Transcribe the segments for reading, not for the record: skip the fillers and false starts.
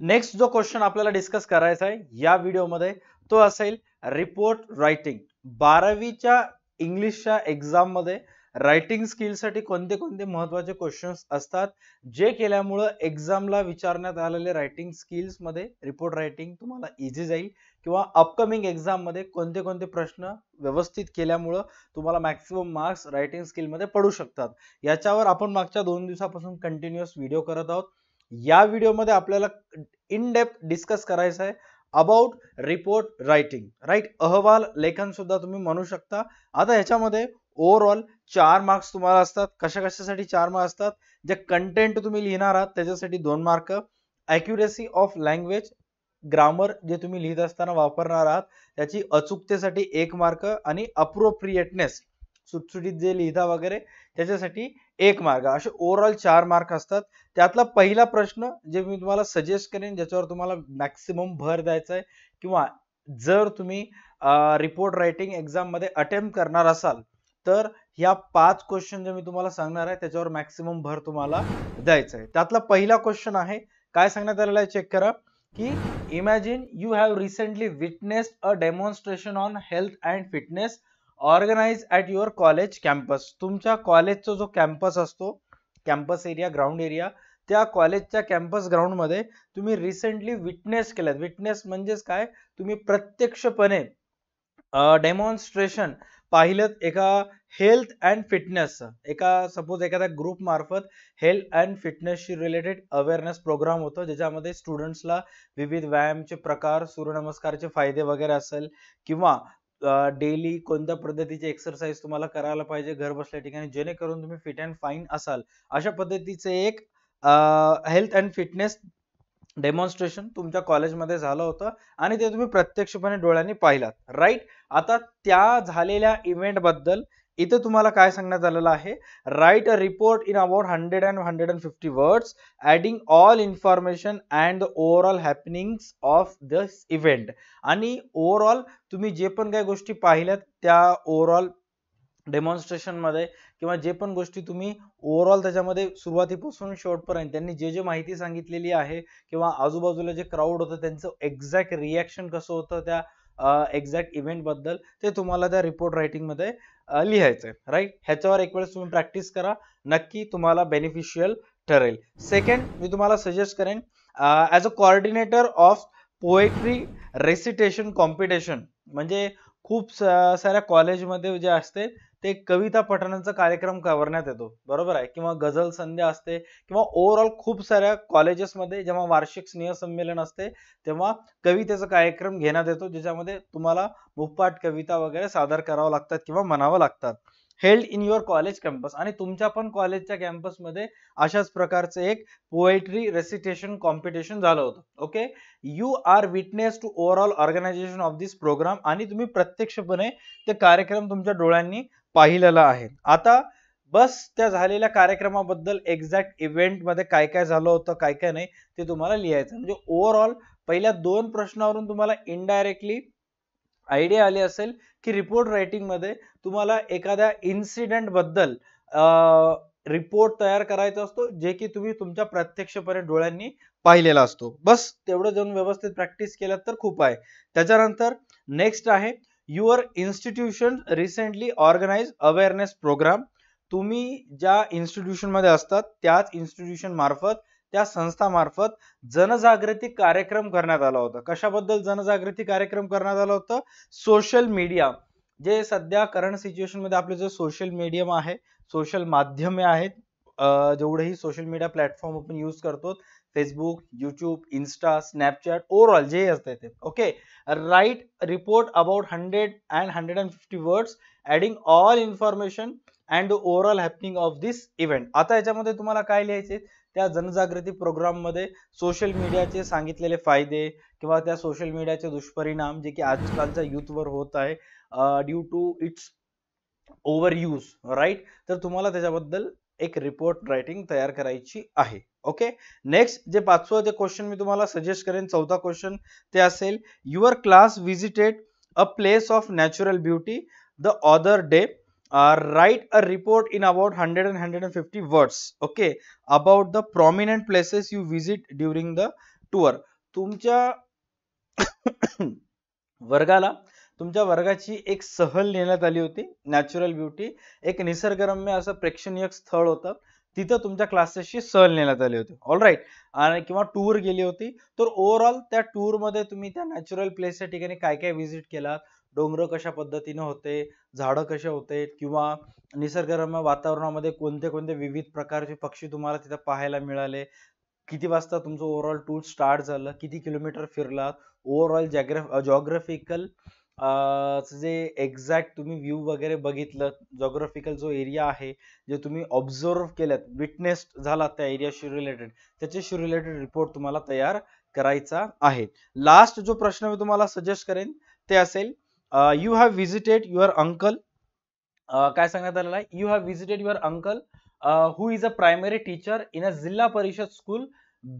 Next जो question आपल्याला discuss करायचा आहे या व्हिडिओमध्ये तो असेल रिपोर्ट रायटिंग. 12वीच्या इंग्लिशच्या एक्झाम मध्ये रायटिंग स्किल साठी कोणते कोणते महत्त्वाचे क्वेश्चन्स असतात जे केल्यामुळे एक्झामला विचारण्यात आलेले रायटिंग स्किल्स मध्ये रिपोर्ट रायटिंग तुम्हाला इझी जाईल किंवा अपकमिंग एक्झाम मध्ये कोणते कोणते प्रश्न व्यवस्थित केल्यामुळे तुम्हाला मॅक्सिमम मार्क्स रायटिंग स्किल मध्ये पडू शकतात. याच्यावर आपण मागच्या 2 दिवसापासून कंटिन्यूअस व्हिडिओ करत आहोत. या व्हिडिओमध्ये आपल्याला इन डेप्थ डिस्कस करायचं आहे अबाउट रिपोर्ट रायटिंग. राईट, अहवाल लेखन सुद्धा तुम्ही म्हणू शकता. आता ह्याच्यामध्ये ओव्हरऑल 4 मार्क्स तुम्हाला असतात. कशा कशासाठी 4 मार्क्स असतात? जे कंटेंट तुम्ही लिहिणार आहात त्याच्यासाठी 2 mark, accuracy of language grammar जे तुम्ही लिहित असताना वापरणार आहात त्याची अचूकतेसाठी 1 मार्क आणि अप्रोप्रिएटनेस सुटसुटीत जे लिहिता वगैरे त्याच्यासाठी 1 मार्क, असे ओव्हरऑल 4 मार्क असतात. त्यातला पहिला प्रश्न जे मी तुम्हाला सजेस्ट करेन ज्याच्यावर तुम्हाला मॅक्सिमम भर द्यायचा आहे किंवा जर तुम्ही रिपोर्ट रायटिंग एक्झाम मध्ये अटेम्प्ट करणार असाल तर ह्या 5 क्वेश्चन जे मी तुम्हाला सांगणार आहे त्याच्यावर मॅक्सिमम भर तुम्हाला द्यायचा आहे. त्यातला पहिला क्वेश्चन आहे, काय सांगण्यात आलेलं आहे चेक करा की imagine you have recently witnessed a demonstration on health and fitness organise at your college campus. तुमच्या कॉलेजचा जो कॅम्पस असतो, कॅम्पस एरिया, ग्राउंड एरिया, त्या कॉलेजच्या कॅम्पस ग्राउंड मध्ये तुम्ही रिसेंटली विटनेस केलं. विटनेस म्हणजेच काय, तुम्ही प्रत्यक्षपणे डेमॉन्स्ट्रेशन पाहिलं एका हेल्थ अँड फिटनेस, एका सपोज एखाद्या ग्रुप मार्फत हेल्थ अँड फिटनेसशी रिलेटेड अवेअरनेस प्रोग्राम होतो ज्याच्यामध्ये स्टुडंट्सला विविध व्यायामचे प्रकार, सूर्यनमस्कारचे फायदे वगैरे असेल किंवा डेली कोणत्या पद्धतीचे एक्सरसाइज तुम्हाला करायला पाहिजे घर बसल्या ठिकाणी जेणेकरून तुम्ही फिट अँड फाईन असाल, अशा पद्धतीचे एक हेल्थ अँड फिटनेस डेमॉन्स्ट्रेशन तुमच्या कॉलेजमध्ये झालं होतं आणि ते तुम्ही प्रत्यक्षपणे डोळ्यांनी पाहिलात. राईट, आता त्या झालेल्या इव्हेंट बद्दल इथे तुम्हाला काय सांगण्यात आलेलं आहे, write a report in about 100 and 150 words adding all information and the overall happenings of this event. आणि ओव्हरऑल तुम्ही जे पण काही गोष्टी पाहिल्यात त्या ओव्हरऑल डेमॉन्स्ट्रेशन मध्ये किंवा जे पण गोष्टी तुम्ही ओव्हरऑल त्याच्यामध्ये सुरुवातीपासून शेवटपर्यंत त्यांनी जे जे माहिती सांगितलेली आहे किंवा आजूबाजूला जे क्राऊड होतं त्यांचं एक्झॅक्ट रिॲक्शन कसं होतं त्या एक्झॅक्ट इव्हेंट बद्दल, ते तुम्हाला त्या रिपोर्ट रायटिंग मध्ये लिहायचंय. राईट, ह्याच्यावर एक वेळेस तुम्ही प्रॅक्टिस करा, नक्की तुम्हाला बेनिफिशियल ठरेल. सेकंड, मी तुम्हाला सजेस्ट करेन as a coordinator of poetry recitation competition. म्हणजे खूप साऱ्या कॉलेजमध्ये जे असते ते कविता पठणाचा कार्यक्रम करण्यात येतो, बरोबर आहे, किंवा गझल संध्या असते किंवा ओव्हरऑल खूप साऱ्या कॉलेजेसमध्ये जेव्हा वार्षिक स्नेहसंमेलन असते तेव्हा कवितेचा कार्यक्रम घेण्यात येतो ज्याच्यामध्ये तुम्हाला मुखपाठ कविता वगैरे सादर करावं लागतात किंवा म्हणावं लागतात. Held in your college campus, आणि तुमच्या पण कॉलेजच्या कॅम्पसमध्ये अशाच प्रकारचं एक पोएट्री रेसिटेशन कॉम्पिटिशन झालं होतं. Okay, you are witness to overall organisation of this programme, आणि तुम्ही प्रत्यक्षपणे ते कार्यक्रम तुमच्या डोळ्यांनी पाहिलेला आहे. आता बस त्या झालेल्या कार्यक्रमाबद्दल एक्झॅक्ट इव्हेंट मध्ये काय काय झालं होतं काय काय नाही ते तुम्हाला लिहायचं. म्हणजे ओव्हरऑल पहिल्या 2 प्रश्नावरून तुम्हाला इनडायरेक्टली आयडिया आली असेल की रिपोर्ट रायटिंग मध्ये तुम्हाला एखाद्या इन्सिडेंट बद्दल रिपोर्ट तयार करायचा असतो जे की तुम्ही तुमच्या प्रत्यक्षपणे डोळ्यांनी पाहिलेला असतो. बस तेवढं जाऊन व्यवस्थित प्रॅक्टिस केलं तर खूप आहे. त्याच्यानंतर नेक्स्ट आहे your institution recently organise awareness programme. तुम्ही ज्या इन्स्टिट्यूशन मध्ये असतात त्याच इन्स्टिट्यूशन मार्फत, त्या संस्था मार्फत जनजागृती कार्यक्रम करण्यात आला होता. कशाबद्दल जनजागृती कार्यक्रम करण्यात आला होता? सोशल मीडिया, जे सध्या करंट सिच्युएशन मध्ये आपले जे सोशल मीडियम आहे, सोशल माध्यमे आहेत, जेवढेही सोशल मीडिया प्लॅटफॉर्म आपण यूज करतो, Facebook, YouTube, Insta, Snapchat, overall जे असते ते. Okay, write report about 100 and 150 words adding all information and overall happening of this event. आता याच्यामध्ये तुम्हाला काय लिहायचे, त्या जनजागृती प्रोग्राम मध्ये सोशल मीडियाचे सांगितलेले फायदे किंवा त्या सोशल मीडियाचे दुष्परिणाम जे की आजकालच्या युथवर होत आहे due to its overuse. Right, तर तुम्हाला त्याच्याबद्दल एक रिपोर्ट रायटिंग तयार करायची आहे. ओके, नेक्स्ट जे 5वं जे क्वेश्चन मी तुम्हाला सजेस्ट करेन, 4था क्वेश्चन, ते असेल your class visited a place of natural beauty the other day. Write a report in about 100 and 150 words, okay, about the prominent places you visit during the tour. तुमच्या वर्गाला तुमच्या वर्गाची एक सहल नेण्यात आली होती. नॅचरल ब्युटी, एक निसर्गरम्य असं प्रेक्षणीय स्थळ होतं, तिथं तुमच्या क्लासेसची सहल नेण्यात आली होती. ऑलराईट. आणि किंवा टूर गेली होती. तर ओव्हरऑल त्या टूर मध्ये तुम्ही त्या नॅचरल प्लेसच्या ठिकाणी काय काय व्हिजिट केलात, डोंगर कशा पद्धतीने होते, झाडं कसे होते, किंवा निसर्गरम्य वातावरणामध्ये कोणते कोणते विविध प्रकारचे पक्षी तुम्हाला तिथं पाहायला मिळाले, किती वाजता तुमचं ओव्हरऑल टूर स्टार्ट झालं, किती किलोमीटर फिरलात, ओव्हरऑल जॉग्राफिकल जे एक्झॅक्ट तुम्ही व्ह्यू वगैरे बघितलं, जॉग्राफिकल जो एरिया आहे जे तुम्ही ऑब्झर्व केलं, विटनेस झाला त्या एरियाशी रिलेटेड, त्याच्याशी रिलेटेड रिपोर्ट तुम्हाला तयार करायचा आहे. लास्ट जो प्रश्न मी तुम्हाला सजेस्ट करेन ते असेल, you have visited your uncle. काय सांगण्यात आलेलं आहे, you have visited your uncle who is a primary teacher in a Zilla Parishad school,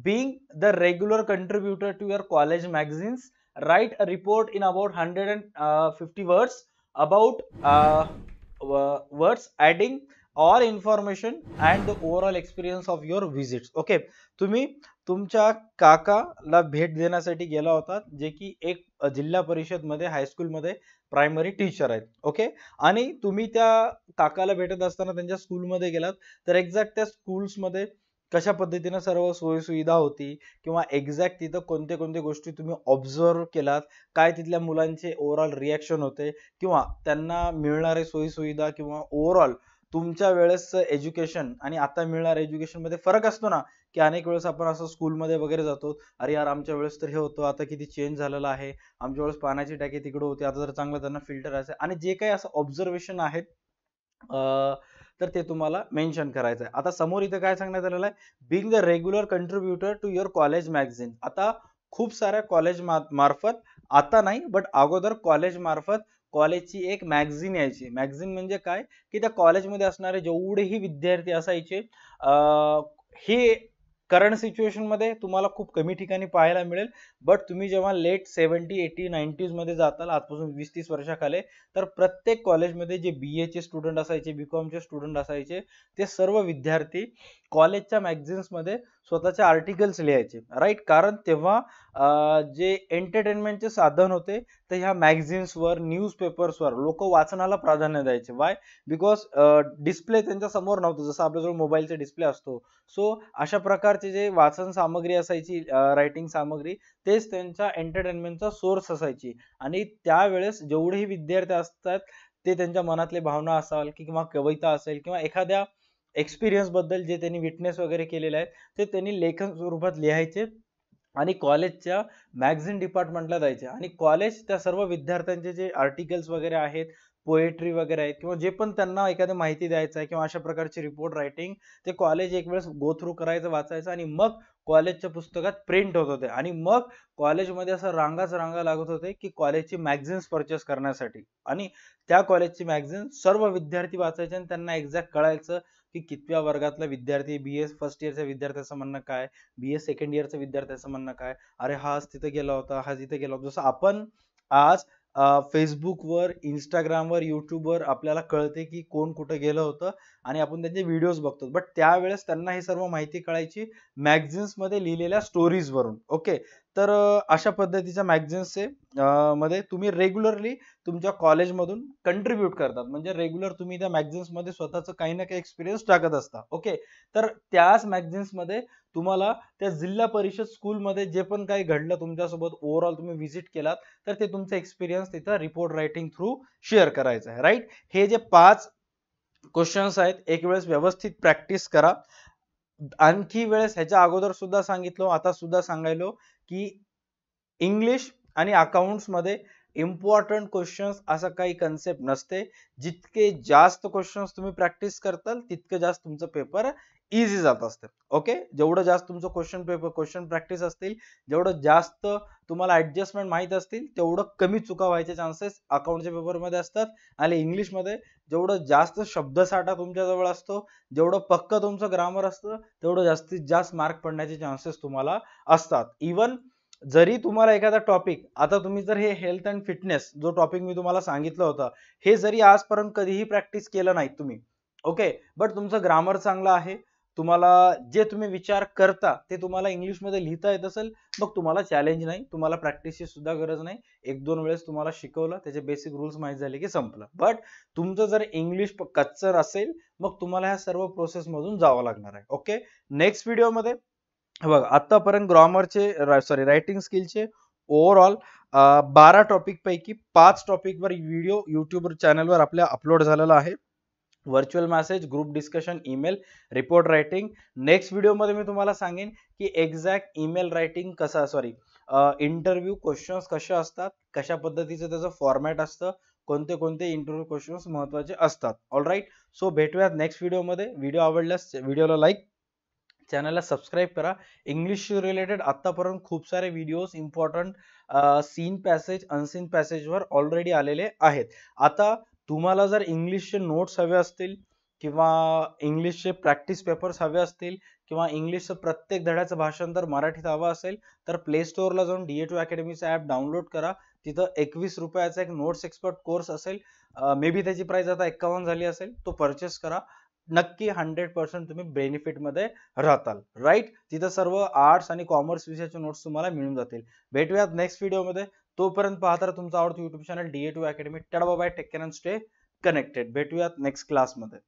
being the regular contributor to your college magazines. Write a report in about 150 words about words adding all information and the overall experience of your visits. Okay, तुम्ही तुमच्या काकाला भेट देण्यासाठी गेला होता, जे की एक जिल्हा परिषद मध्ये हायस्कूल मध्ये प्रायमरी टीचर आहेत. ओके, आणि तुम्ही त्या काकाला भेटत असताना त्यांच्या स्कूलमध्ये गेलात, तर एक्झॅक्ट त्या स्कूल्समध्ये कशा पद्धतीने सर्व सोयी सुविधा होती, किंवा एक्झॅक्ट तिथं कोणते कोणते गोष्टी तुम्ही ऑब्झर्व केलात, काय तिथल्या मुलांचे ओव्हरऑल रिॲक्शन होते, किंवा त्यांना मिळणारे सोयी सुविधा, किंवा ओव्हरऑल तुमच्या वेळेस एज्युकेशन आणि आता मिळणाऱ्या एज्युकेशन मध्ये फरक असतो ना, की अनेक वेळेस आपण असं स्कूलमध्ये वगैरे जातो, अरे यार आमच्या वेळेस तर हे होतं, आता किती चेंज झालेलं आहे, आमच्या वेळेस पाण्याची टाकी तिकडे होती, आता जर चांगलं त्यांना फिल्टर असेल, आणि जे काही असं ऑब्झर्वेशन आहेत तर ते तुम्हाला मेन्शन करायचं आहे. आता समोर इथे काय सांगण्यात आलेलं आहे, being the regular contributor to your college magazine. आता खूप साऱ्या कॉलेज मार्फत, आता नाही बट अगोदर कॉलेज मार्फत कॉलेजची एक मॅगझिन यायची. मॅगझिन म्हणजे काय, की त्या कॉलेजमध्ये असणारे जेवढेही विद्यार्थी असायचे, हे करंट सिच्युएशन मध्ये तुम्हाला खूप कमी ठिकाणी पाहायला मिळेल, बट तुम्ही जेव्हा लेट 70, 80, 90s मध्ये जाताल, आजपासून 20-30 वर्षाखाली, तर प्रत्येक कॉलेजमध्ये जे BA चे स्टुडंट असायचे, BCom चे स्टुडंट असायचे, ते सर्व विद्यार्थी कॉलेजच्या मॅगझिन्स मध्ये स्वतःचे आर्टिकल्स लिहायचे. राईट, कारण तेव्हा जे एंटरटेनमेंटचे साधन होते ते ह्या मॅगझिन्सवर, न्यूजपेपर्सवर लोक वाचनाला प्राधान्य द्यायचे. वाय? बिकॉज डिस्प्ले त्यांच्या समोर नव्हतं, जसं आपल्याजवळ मोबाईलचा डिस्प्ले असतो. सो अशा प्रकारचे जे वाचन सामग्री असायची, रायटिंग सामग्री, तेच त्यांच्या एंटरटेनमेंटचा सोर्स असायची. आणि त्यावेळेस जेवढेही विद्यार्थी असतात, ते त्यांच्या मनातले भावना असाल, किंवा कविता असेल, किंवा एखाद्या एक्सपिरियन्स बद्दल जे त्यांनी विटनेस वगैरे केलेले आहेत, ते त्यांनी लेखन स्वरूपात लिहायचे आणि कॉलेजच्या मॅगझिन डिपार्टमेंटला जायचे. आणि कॉलेज त्या सर्व विद्यार्थ्यांचे जे आर्टिकल्स वगैरे आहेत, पोएट्री वगैरे आहेत, किंवा जे पण त्यांना एखादी माहिती द्यायचं आहे, किंवा अशा प्रकारची रिपोर्ट रायटिंग, ते कॉलेज एक वेळेस गो थ्रू करायचं, वाचायचं, आणि मग कॉलेजच्या पुस्तकात प्रिंट होत होते. आणि मग कॉलेजमध्ये असं रांगा लागत होते की कॉलेजची मॅगझिन्स परचेस करण्यासाठी, आणि त्या कॉलेजची मॅगझिन सर्व विद्यार्थी वाचायचे, आणि त्यांना एक्झॅक्ट कळायचं की कितव्या वर्गातला विद्यार्थी, BA फर्स्ट इयरच्या विद्यार्थ्याचं म्हणणं काय, BA सेकंड इयरच्या विद्यार्थ्याचं म्हणणं काय, अरे हा आज तिथे गेला होता, हा तिथे गेला होता. जसं आपण आज फेसबुकवर, इंस्टाग्रामवर, युट्यूबवर आपल्याला कळते की कोण कुठं गेलं होतं, आणि आपण त्यांचे व्हिडिओज बघतो, बट त्यावेळेस त्यांना हे सर्व माहिती कळायची मॅगझिन्स मध्ये लिहिलेल्या स्टोरीज वरून. ओके, तर अशा पद्धतीच्या मॅगझिन्सचे मध्ये तुम्ही रेग्युलरली तुमच्या कॉलेजमधून कंट्रीब्यूट करतात, म्हणजे रेग्युलर तुम्ही त्या मॅगझिन्स मध्ये स्वतःचं काही ना काही एक्सपिरियन्स टाकत असता. ओके, तर त्याच मॅगझिन्स मध्ये तुम्हाला त्या जिल्हा परिषद स्कूलमध्ये जे पण काही घडलं तुमच्यासोबत, ओव्हरऑल तुम्ही व्हिजिट केलात, तर ते तुमचं एक्सपिरियन्स तिथं रिपोर्ट रायटिंग थ्रू शेअर करायचं आहे. राईट, हे जे 5 क्वेश्चन्स आहेत, एक वेळेस व्यवस्थित प्रॅक्टिस करा. आणखी वेळेस ह्याच्या अगोदर सुद्धा सांगितलं, आता सुद्धा सांगायलो, की इंग्लिश आणि अकाउंट्स मध्ये इम्पॉर्टंट क्वेश्चन्स असं काही कन्सेप्ट नसते. जितके जास्त क्वेश्चन्स तुम्ही प्रॅक्टिस करताल, तितकं जास्त तुमचं पेपर इझी जात असते. ओके, जेवढं जास्त तुमचं क्वेश्चन प्रॅक्टिस असतील, जेवढं जास्त तुम्हाला ऍडजस्टमेंट माहित असतील, तेवढं कमी चुका व्हायचे चान्सेस अकाउंटच्या पेपरमध्ये असतात. आणि इंग्लिशमध्ये जेवढं जास्त शब्दसाठा तुमच्या जवळ असतो, जेवढं पक्क तुमचं ग्रामर असतं, तेवढं जास्तीत जास्त मार्क पडण्याचे चान्सेस तुम्हाला असतात. इवन जरी तुम्हाला एखादा टॉपिक, आता तुम्ही जर हे हेल्थ अँड फिटनेस जो टॉपिक मी तुम्हाला सांगितलं होतं, हे जरी आजपर्यंत कधीही प्रॅक्टिस केलं नाही तुम्ही, ओके, बट तुमचं ग्रामर चांगलं आहे, तुम्हाला जे तुम्ही विचार करता ते तुम्हाला इंग्लिश मध्ये लिहिता येत असेल, मग तुम्हाला चॅलेंज नाही, तुम्हाला प्रॅक्टिसची सुद्धा गरज नाही. एक दोन वेळेस तुम्हाला शिकवलं, त्याचे बेसिक रूल्स माहिती झाले की संपलं. बट तुमचं जर इंग्लिश कच्चर असेल, मग तुम्हाला ह्या सर्व प्रोसेस मधून जावं लागणार आहे. ओके, नेक्स्ट व्हिडिओमध्ये बघा, आतापर्यंत ग्रामरचे रायटिंग स्किलचे ओव्हरऑल 12 टॉपिक पैकी 5 टॉपिक वर व्हिडिओ युट्यूब चॅनलवर आपल्या अपलोड झालेला आहे. Virtual message, group discussion, email, report writing. Next व्हिडिओमध्ये मी तुम्हाला सांगेन की exact email writing interview questions कसे असतात, कशा पद्धतीचं त्याचं फॉर्मॅट असतं, कोणते कोणते इंटरव्ह्यू क्वेश्चन्स महत्वाचे असतात. ऑल राईट, सो भेटूयात नेक्स्ट व्हिडिओमध्ये. व्हिडिओ आवडल्यास व्हिडिओला लाईक, चॅनलला सबस्क्राईब करा. इंग्लिश रिलेटेड आतापर्यंत खूप सारे videos important seen passage, unseen पॅसेजवर ऑलरेडी आलेले आहेत. आता तुम्हाला जर इंग्लिशचे नोट्स हवे असतील किंवा इंग्लिशचे प्रॅक्टिस पेपर्स हवे असतील किंवा इंग्लिशचं प्रत्येक धड्याचं भाषांतर मराठीत हवं असेल, तर प्ले स्टोअरला जाऊन DA2 अकॅडमीचा ॲप डाउनलोड करा. तिथं 21 रुपयाचा एक नोट्स एक्सपर्ट कोर्स असेल, मे बी त्याची प्राइस आता 51 झाली असेल. तो परचेस करा. नक्की 100% तुम्ही बेनिफिट मध्ये राहताल. राईट, तिथं सर्व आर्ट्स आणि कॉमर्स विषयाचे नोट्स तुम्हाला मिळून जातील. भेटूयात नेक्स्ट व्हिडिओमध्ये. तोपर्यंत पाहता तुमचं आवडतं YouTube channel DA2 academy. Tata bye, take care and stay connected. भेटूयात नेक्स्ट क्लासमध्ये.